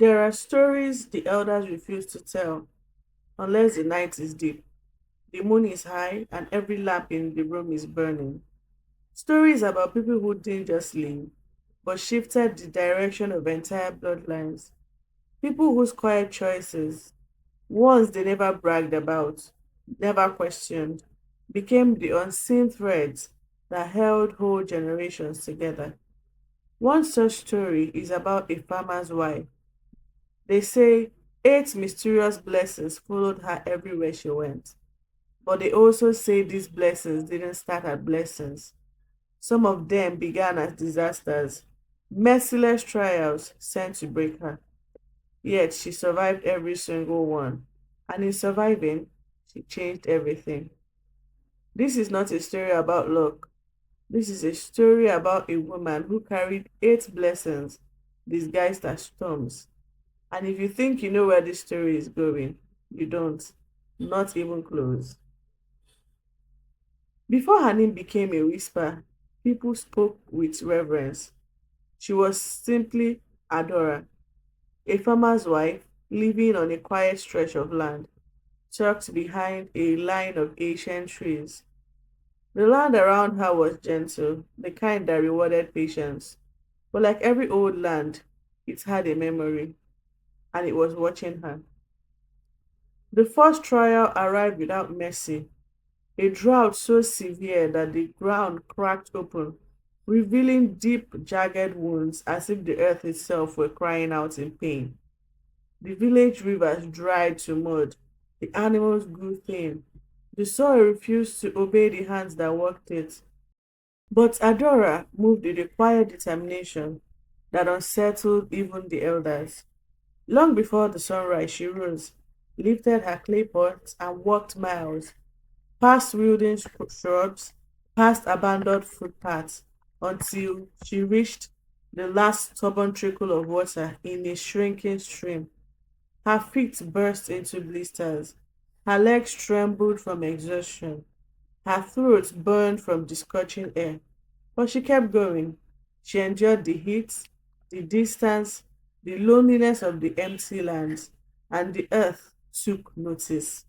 There are stories the elders refuse to tell unless the night is deep, the moon is high, and every lamp in the room is burning. Stories about people who didn't just live, but shifted the direction of entire bloodlines. People whose quiet choices, ones they never bragged about, never questioned, became the unseen threads that held whole generations together. One such story is about a farmer's wife. They say 8 mysterious blessings followed her everywhere she went. But they also say these blessings didn't start as blessings. Some of them began as disasters, merciless trials sent to break her. Yet she survived every single one. And in surviving, she changed everything. This is not a story about luck. This is a story about a woman who carried 8 blessings disguised as storms. And if you think you know where this story is going, you don't. Not even close. Before her name became a whisper, people spoke with reverence. She was simply Adora, a farmer's wife living on a quiet stretch of land, tucked behind a line of ancient trees. The land around her was gentle, the kind that rewarded patience. But like every old land, it had a memory, and it was watching her. The first trial arrived without mercy, a drought so severe that the ground cracked open, revealing deep, jagged wounds as if the earth itself were crying out in pain. The village rivers dried to mud, the animals grew thin, the soil refused to obey the hands that worked it. But Adora moved with a quiet determination that unsettled even the elders. Long before the sunrise, she rose, lifted her clay pot, and walked miles, past wilderness shrubs, past abandoned footpaths, until she reached the last stubborn trickle of water in a shrinking stream. Her feet burst into blisters, her legs trembled from exhaustion, her throat burned from the scorching air. But she kept going. She endured the heat, the distance, the loneliness of the empty lands, and the earth took notice.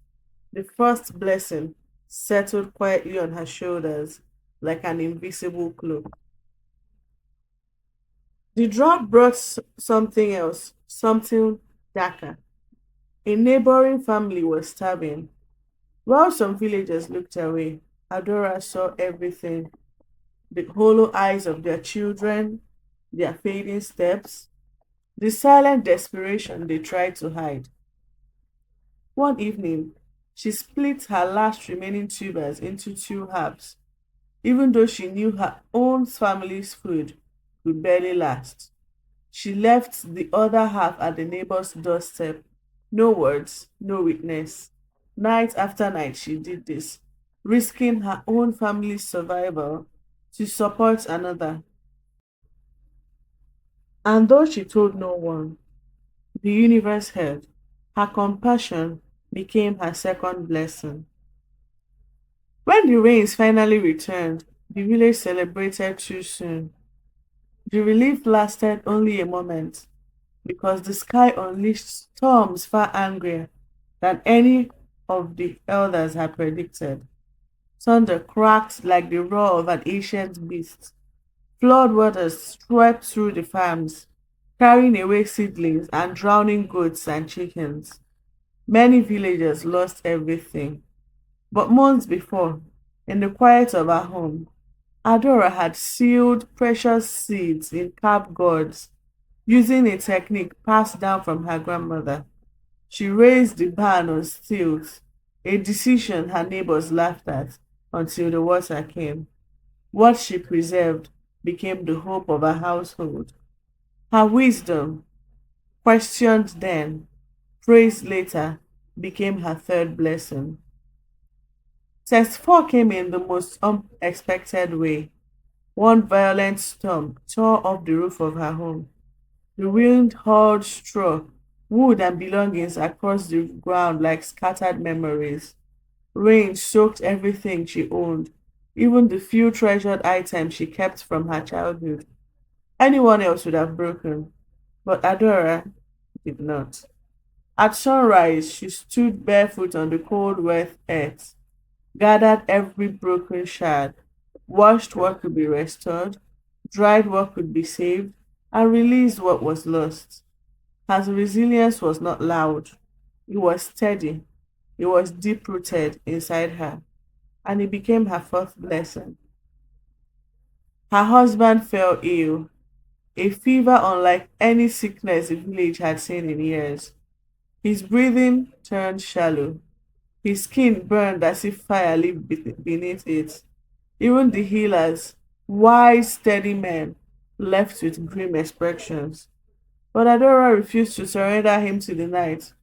The first blessing settled quietly on her shoulders like an invisible cloak. The drought brought something else, something darker. A neighboring family was starving. While some villagers looked away, Adora saw everything: the hollow eyes of their children, their fading steps, the silent desperation they tried to hide. One evening, she split her last remaining tubers into 2 halves, even though she knew her own family's food would barely last. She left the other half at the neighbor's doorstep. No words, no witness. Night after night, she did this, risking her own family's survival to support another. And though she told no one, the universe heard. Her compassion became her second blessing. When the rains finally returned, the village celebrated too soon. The relief lasted only a moment because the sky unleashed storms far angrier than any of the elders had predicted. Thunder cracked like the roar of an ancient beast. Flood waters swept through the farms, carrying away seedlings and drowning goats and chickens. Many villagers lost everything. But months before, in the quiet of her home, Adora had sealed precious seeds in carved gourds using a technique passed down from her grandmother. She raised the barn on stilts, a decision her neighbors laughed at until the water came. What she preserved became the hope of her household. Her wisdom, questioned then, praised later, became her third blessing. Test 4 came in the most unexpected way. One violent storm tore off the roof of her home. The wind hurled straw, wood, and belongings across the ground like scattered memories. Rain soaked everything she owned, even the few treasured items she kept from her childhood. Anyone else would have broken, but Adora did not. At sunrise, she stood barefoot on the cold, wet earth, gathered every broken shard, washed what could be restored, dried what could be saved, and released what was lost. Her resilience was not loud, it was steady, it was deep rooted inside her, and it became her fourth blessing. Her husband fell ill, a fever unlike any sickness the village had seen in years. His breathing turned shallow. His skin burned as if fire lived beneath it. Even the healers, wise, steady men, left with grim expressions. But Adora refused to surrender him to the night.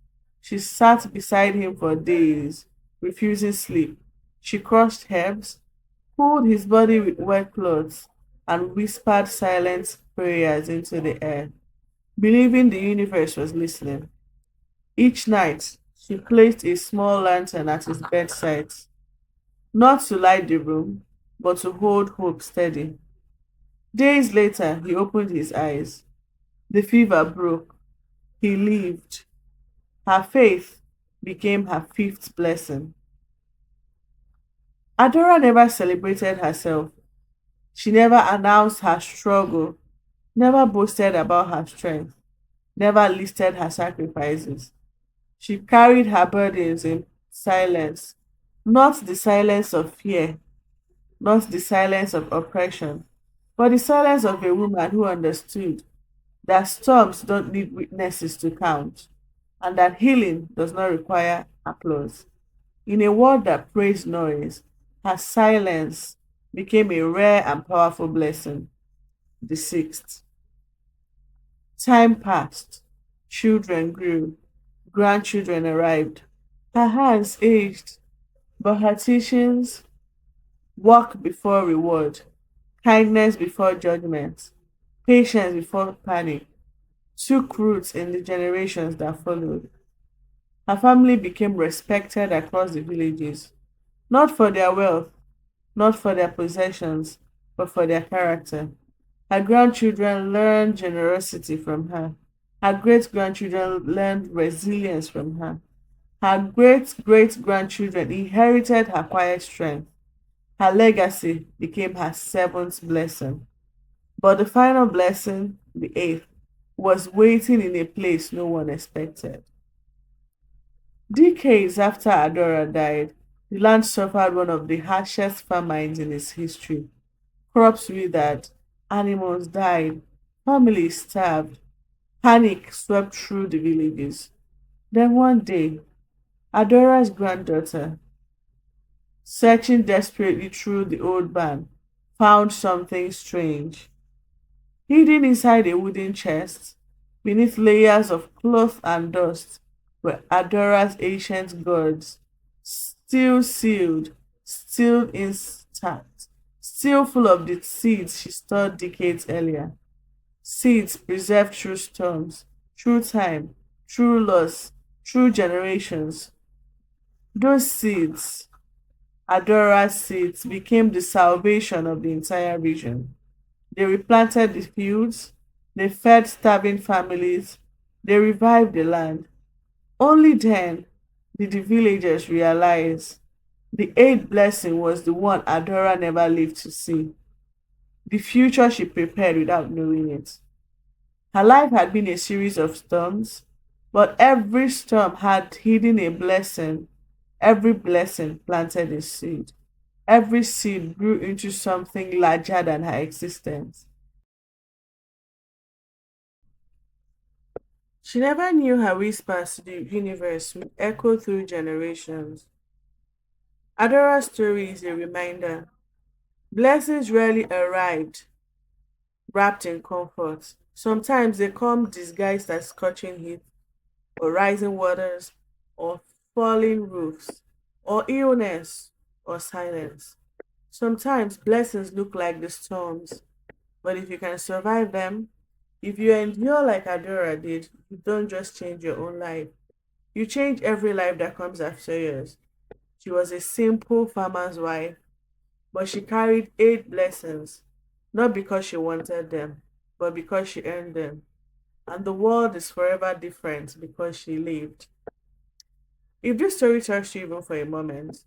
She sat beside him for days, refusing sleep. She crushed herbs, cooled his body with wet clothes, and whispered silent prayers into the air, believing the universe was listening. Each night, she placed a small lantern at his bedside, not to light the room, but to hold hope steady. Days later, he opened his eyes. The fever broke. He lived. Her faith became her fifth blessing. Adora never celebrated herself. She never announced her struggle, never boasted about her strength, never listed her sacrifices. She carried her burdens in silence, not the silence of fear, not the silence of oppression, but the silence of a woman who understood that storms don't need witnesses to count, and that healing does not require applause. In a world that praised noise, her silence became a rare and powerful blessing. The sixth. Time passed. Children grew. Grandchildren arrived. Her hands aged, but her teachings, work before reward, kindness before judgment, patience before panic, took roots in the generations that followed. Her family became respected across the villages, not for their wealth, not for their possessions, but for their character. Her grandchildren learned generosity from her. Her great grandchildren learned resilience from her. Her great great grandchildren inherited her quiet strength. Her legacy became her seventh blessing. But the final blessing, the eighth, was waiting in a place no one expected. Decades after Adora died, the land suffered one of the harshest famines in its history. Crops withered, animals died, families starved, panic swept through the villages. Then one day, Adora's granddaughter, searching desperately through the old barn, found something strange. Hidden inside a wooden chest, beneath layers of cloth and dust, were Adora's ancient gourds, still sealed, still intact, still full of the seeds she stored decades earlier. Seeds preserved through storms, through time, through loss, through generations. Those seeds, Adora's seeds, became the salvation of the entire region. They replanted the fields, they fed starving families, they revived the land. Only then did the villagers realize the eighth blessing was the one Adora never lived to see, the future she prepared without knowing it. Her life had been a series of storms, but every storm had hidden a blessing. Every blessing planted a seed. Every seed grew into something larger than her existence. She never knew her whispers to the universe would echo through generations. Adora's story is a reminder. Blessings rarely arrived wrapped in comfort. Sometimes they come disguised as scorching heat, or rising waters, or falling roofs, or illness, or silence. Sometimes blessings look like the storms, but if you can survive them, if you endure like Adora did, you don't just change your own life. You change every life that comes after yours. She was a simple farmer's wife, but she carried eight blessings, not because she wanted them, but because she earned them. and the world is forever different because she lived. If this story touched you even for a moment,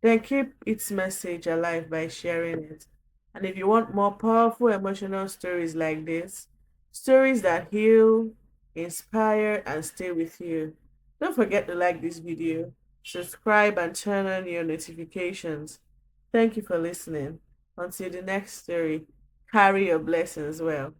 then keep its message alive by sharing it. And if you want more powerful emotional stories like this, stories that heal, inspire, and stay with you, don't forget to like this video, subscribe, and turn on your notifications. Thank you for listening. Until the next story, carry your blessings well.